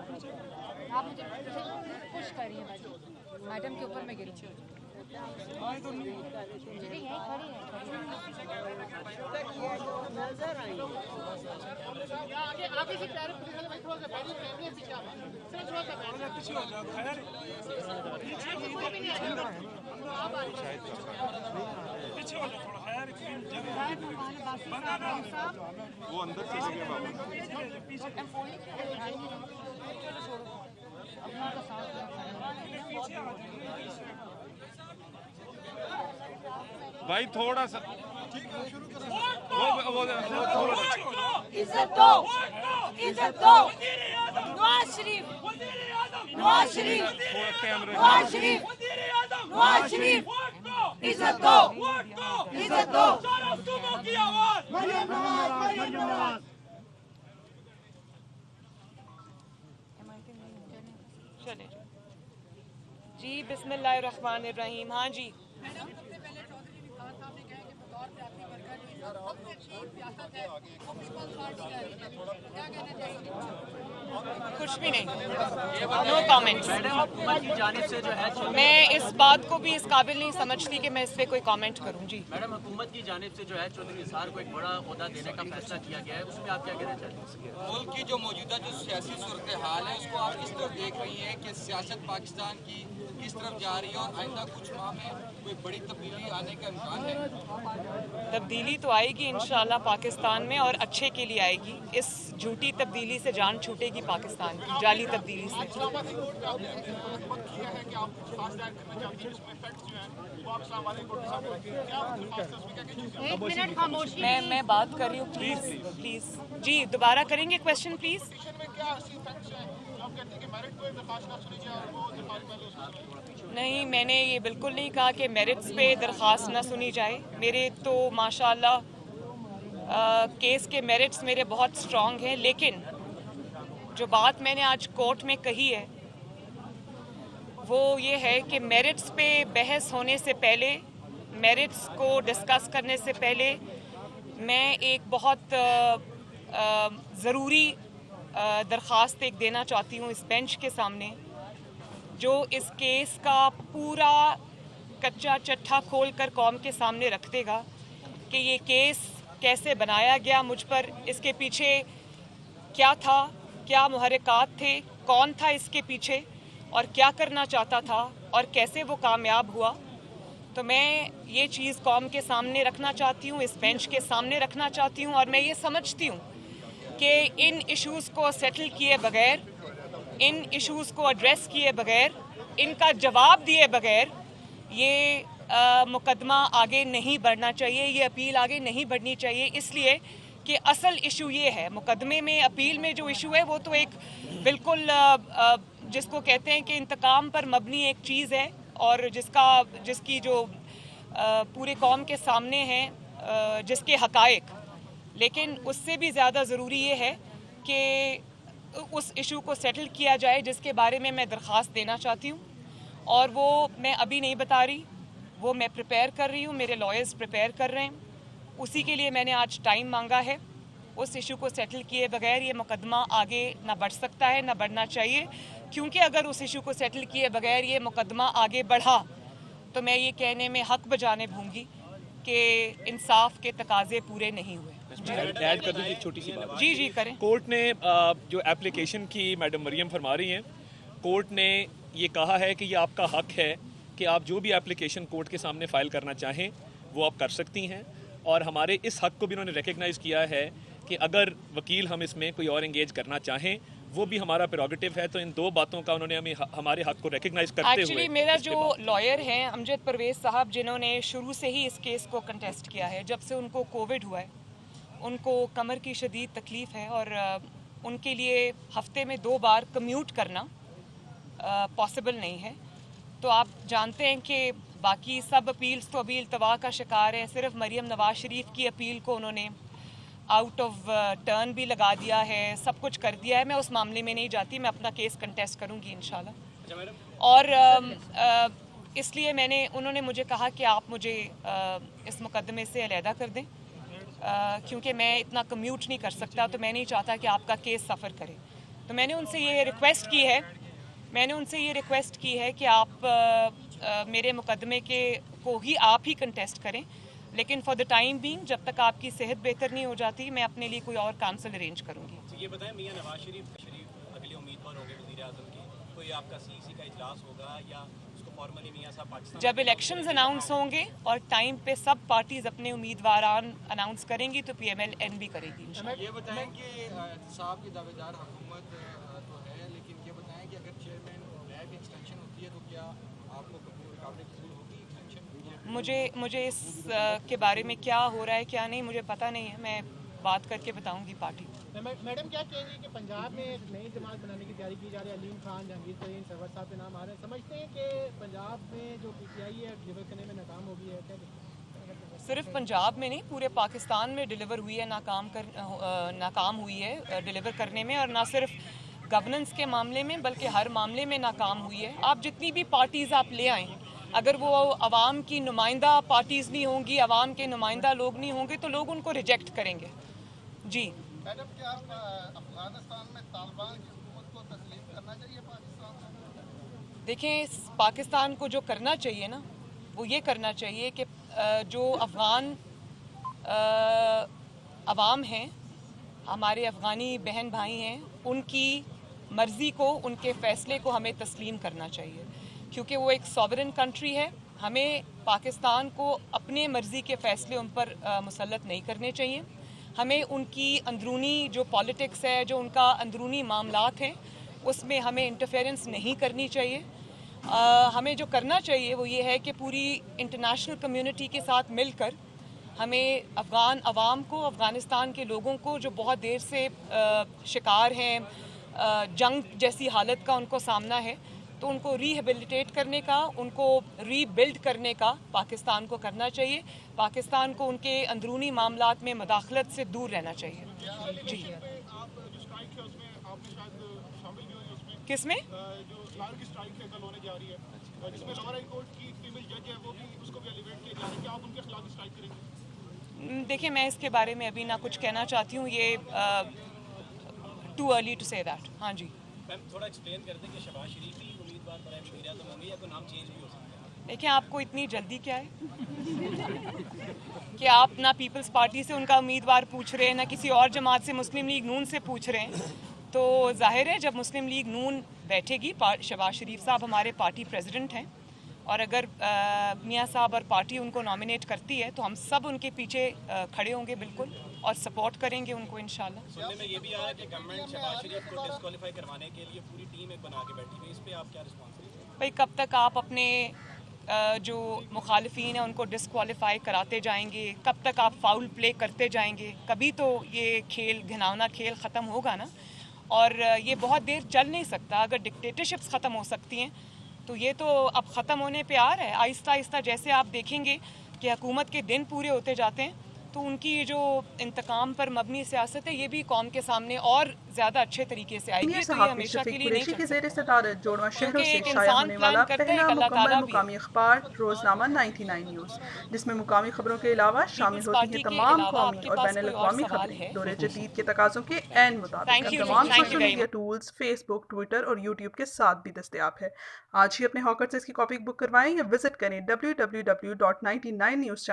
आप मुझे पुश कर रही हैं मैडम के ऊपर मैं गिरूँ। मुझे यहीं खड़ी है। आगे से प्यारे पुलिस वाले भाई थोड़ा सा बैठिए, कैमरे पीछे आप थोड़ा सा पीछे हो जाओ खैर पीछे हो जाओ थोड़ा खैर वो अंदर चले गए बाबा। भाई थोड़ा सा इज्जत दो, इज्जत दो। नवाज शरीफ, नवाज शरीफ, नवाज शरीफ, नवाज शरीफ, इज्जत दो, इज्जत दो। चले जी, बिस्मिल्लाहिर्रहमानिर्रहीम। हाँ जी, कुछ भी नहीं, नो कमेंट्स। मैं इस बात को भी इस काबिल नहीं समझती कि मैं इस पे कोई कमेंट करूं। जी मैडम, हुकूमत की जानिब से जो है चौधरी निसार को एक बड़ा ओहदा देने का फैसला किया गया है, उसमें आप क्या कहना चाहते हैं? मुल्क की जो मौजूदा जो सियासी सूरत हाल है उसको आप किस तरफ देख रही हैं कि सियासत पाकिस्तान की किस तरफ जा रही है और आइंदा कुछ माह में कोई बड़ी तब्दीली आने का इम्कान है? तब्दीली तो आएगी इंशाल्लाह पाकिस्तान में, और अच्छे के लिए आएगी। इस झूठी तब्दीली से जान छूटेगी पाकिस्तान की, जाली तब्दीली से। मैं बात कर रही हूँ, प्लीज प्लीज। जी दोबारा करेंगे क्वेश्चन प्लीज। नहीं, मैंने ये बिल्कुल नहीं कहा कि मेरिट्स पे दरख्वास्त ना सुनी जाए। मेरे तो माशाल्लाह केस के मेरिट्स मेरे बहुत स्ट्रॉन्ग हैं, लेकिन जो बात मैंने आज कोर्ट में कही है वो ये है कि मेरिट्स पे बहस होने से पहले, मेरिट्स को डिस्कस करने से पहले मैं एक बहुत ज़रूरी दरख्वास्त एक देना चाहती हूँ इस बेंच के सामने, जो इस केस का पूरा कच्चा चट्टा खोल कर कौम के सामने रख देगा कि ये केस कैसे बनाया गया, मुझ पर इसके पीछे क्या था, क्या मुहर्रिकात थे, कौन था इसके पीछे और क्या करना चाहता था और कैसे वो कामयाब हुआ। तो मैं ये चीज़ कौम के सामने रखना चाहती हूँ, इस बेंच के सामने रखना चाहती हूँ, और मैं ये समझती हूँ कि इन इश्यूज़ को सेटल किए बगैर, इन इश्यूज़ को एड्रेस किए बगैर, इनका जवाब दिए बगैर ये मुकदमा आगे नहीं बढ़ना चाहिए, ये अपील आगे नहीं बढ़नी चाहिए। इसलिए कि असल इशू ये है, मुकदमे में, अपील में जो इशू है वो तो एक बिल्कुल जिसको कहते हैं कि इंतकाम पर मबनी एक चीज़ है, और जिसकी जो पूरे कौम के सामने है जिसके हकायक, लेकिन उससे भी ज़्यादा ज़रूरी ये है कि उस इशू को सेटल किया जाए जिसके बारे में मैं दरख्वास्त देना चाहती हूँ, और वो मैं अभी नहीं बता रही, वो मैं प्रिपेयर कर रही हूँ, मेरे लॉयर्स प्रिपेयर कर रहे हैं। उसी के लिए मैंने आज टाइम मांगा है। उस इशू को सेटल किए बगैर ये मुकदमा आगे ना बढ़ सकता है, ना बढ़ना चाहिए, क्योंकि अगर उस इशू को सेटल किए बगैर ये मुकदमा आगे बढ़ा तो मैं ये कहने में हक बजाने भूंगी कि इंसाफ के तकाजे पूरे नहीं हुए। ऐड कर दूं एक छोटी सी बात। जी जी करें। कोर्ट ने जो एप्लीकेशन की मैडम मरियम फरमा रही हैं, कोर्ट ने ये कहा है कि ये आपका हक है कि आप जो भी एप्लीकेशन कोर्ट के सामने फ़ाइल करना चाहें वो आप कर सकती हैं, और हमारे इस हक को भी उन्होंने रिकग्नाइज़ किया है कि अगर वकील हम इसमें कोई और एंगेज करना चाहें वो भी हमारा प्रेरोगेटिव है। तो इन दो बातों का उन्होंने हमें हमारे हक को रिकग्नाइज करते हुए, एक्चुअली मेरा जो लॉयर हैं अमजद परवेज साहब, जिन्होंने शुरू से ही इस केस को कंटेस्ट किया है, जब से उनको कोविड हुआ है, उनको कमर की शदीद तकलीफ़ है और उनके लिए हफ्ते में 2 बार कम्यूट करना पॉसिबल नहीं है। तो आप जानते हैं कि बाकी सब अपील्स तो अभी इल्तवा का शिकार हैं। सिर्फ मरियम नवाज शरीफ की अपील को उन्होंने आउट ऑफ टर्न भी लगा दिया है, सब कुछ कर दिया है। मैं उस मामले में नहीं जाती, मैं अपना केस कंटेस्ट करूंगी इंशाल्लाह। और इसलिए उन्होंने मुझे कहा कि आप मुझे इस मुकदमे से अलहदा कर दें, क्योंकि मैं इतना कम्यूट नहीं कर सकता, तो मैं नहीं चाहता कि आपका केस सफ़र करे। तो मैंने उनसे ये रिक्वेस्ट की है कि आप मेरे मुकदमे को ही आप ही कंटेस्ट करें, लेकिन फॉर द टाइम बीइंग जब तक आपकी सेहत बेहतर नहीं हो जाती मैं अपने लिए कोई और काउंसिल अरेंज करूंगी। तो ये बताएं, मियां नवाज शरीफ अगले उम्मीदवार होंगे वज़ीर आज़म के, कोई आपका सीईसी का इजलास होगा या उसको फॉर्मली मियां साहब पाकिस्तान जब इलेक्शंस अनाउंस होंगे और टाइम पे सब पार्टीज अपने उम्मीदवार अनाउंस करेंगी तो PMLN भी करेगी। ये बताएं कि साहब की दावेदार हुकूमत तो है, लेकिन ये बताएं कि अगर चेयरमैन रैब की एक्सटेंशन होती है तो क्या आपको काबिल कबूल होगी एक्सटेंशन? मुझे इस के बारे में क्या हो रहा है क्या नहीं मुझे पता नहीं है, मैं बात करके बताऊंगी पार्टी। मैडम क्या कहेंगे कि पंजाब में एक नई जमात बनाने की तैयारी की जा रही है, अलीम खान, जहांगीर तरीन, सरवर साहब के नाम आ रहे हैं, समझते हैं कि पंजाब में जो PTI है डिलीवर करने में नाकाम हो गई है? क्या सिर्फ पंजाब में नहीं पूरे पाकिस्तान में डिलीवर हुई है, नाकाम हुई है डिलीवर करने में, और ना सिर्फ गवर्नेंस के मामले में बल्कि हर मामले में नाकाम हुई है। आप जितनी भी पार्टीज़ आप ले आएँ, अगर वो अवाम की नुमाइंदा पार्टीज़ नहीं होंगी, अवाम के नुमाइंदा लोग नहीं होंगे तो लोग उनको रिजेक्ट करेंगे। जी मैडम, क्या अफगानिस्तान में तालिबान की हुकूमत को तस्लीम करना चाहिए पाकिस्तान को? देखें, पाकिस्तान को जो करना चाहिए ना वो ये करना चाहिए कि जो अफ़गान अवाम हैं, हमारे अफ़गानी बहन भाई हैं, उनकी मर्ज़ी को, उनके फ़ैसले को हमें तस्लीम करना चाहिए, क्योंकि वो एक सॉवरेन कंट्री है। हमें पाकिस्तान को अपने मर्ज़ी के फ़ैसले उन पर मुसल्लत नहीं करने चाहिए। हमें उनकी अंदरूनी जो पॉलिटिक्स है, जो उनका अंदरूनी मामलात हैं, उसमें हमें इंटरफेरेंस नहीं करनी चाहिए। हमें जो करना चाहिए वो ये है कि पूरी इंटरनेशनल कम्युनिटी के साथ मिलकर हमें अफ़गान अवाम को, अफ़गानिस्तान के लोगों को जो बहुत देर से शिकार हैं, जंग जैसी हालत का उनको सामना है, तो उनको रिहेबिलिटेट करने का, उनको रीबिल्ड करने का पाकिस्तान को करना चाहिए। पाकिस्तान को उनके अंदरूनी मामलात में मदाखलत से दूर रहना चाहिए। जी किस में? देखिए, मैं इसके बारे में अभी ना कुछ कहना चाहती हूँ, ये too early to say that. हाँ जी मैम, थोड़ा एक्सप्लेन कर दें कि शहबाज शरीफ ही उम्मीदवार बनाए वज़ीर आज़म होंगे या कोई नाम चेंज भी हो सकता है? देखिए, आपको इतनी जल्दी क्या है कि आप ना पीपल्स पार्टी से उनका उम्मीदवार पूछ रहे हैं, ना किसी और जमात से, मुस्लिम लीग नून से पूछ रहे हैं। तो जाहिर है जब मुस्लिम लीग नून बैठेगी, शहबाज शरीफ साहब हमारे पार्टी प्रेसिडेंट हैं, और अगर मियां साहब और पार्टी उनको नॉमिनेट करती है तो हम सब उनके पीछे खड़े होंगे बिल्कुल, और सपोर्ट करेंगे उनको इंशाल्लाह। सुनने में ये भी आ रहा है कि गवर्नमेंट शहबाज शरीफ को डिस्क्वालीफाई करवाने के लिए पूरी टीम एक बना के बैठी हुई है, इस पर आप क्या रिस्पॉन्स देंगे? भाई, कब तक आप अपने जो मुखालिफिन हैं उनको डिस्क्वालीफाई कराते जाएंगे, कब तक आप फाउल प्ले करते जाएंगे? कभी तो ये खेल, घिनौना खेल ख़त्म होगा ना, और ये बहुत देर चल नहीं सकता। अगर डिक्टेटरशिप्स ख़त्म हो सकती हैं तो ये तो अब ख़त्म होने पे आ रहा है। आहिस्ता आहिस्ता जैसे आप देखेंगे कि हुकूमत के दिन पूरे होते जाते हैं, तो उनकी जो इंतकाम पर मबनी सियासत है ये भी कौम के सामने और ज़्यादा अच्छे तरीके से आएगी। तो ये हमेशा के लिए नहीं चल सकता, जोड़वा शहरों क्योंकि से एक शाया इंसान होने प्लान वाला करता है, पहला एक अल्लाह मुकम्मल ताला भी मुकामी अखबार रोजनामा 99 न्यूज़, जिसमें मुकामी खबरों के अलावा शामिल होती पार्टी हैं के तमाम अलावा कौमी आपके और पास बैनुल कोई और अक़वामी सवाल खबरें है? दौरे जदीद के तकाज़ों के ऐन मुताबिक Thank you, तमाम thank you social very media much. Tools, Facebook, Twitter और यूट्यूब के साथ भी दस्तयाब है। आज ही अपने हॉकर से इसकी कॉपी बुक करवाएं या विजिट करें www.99news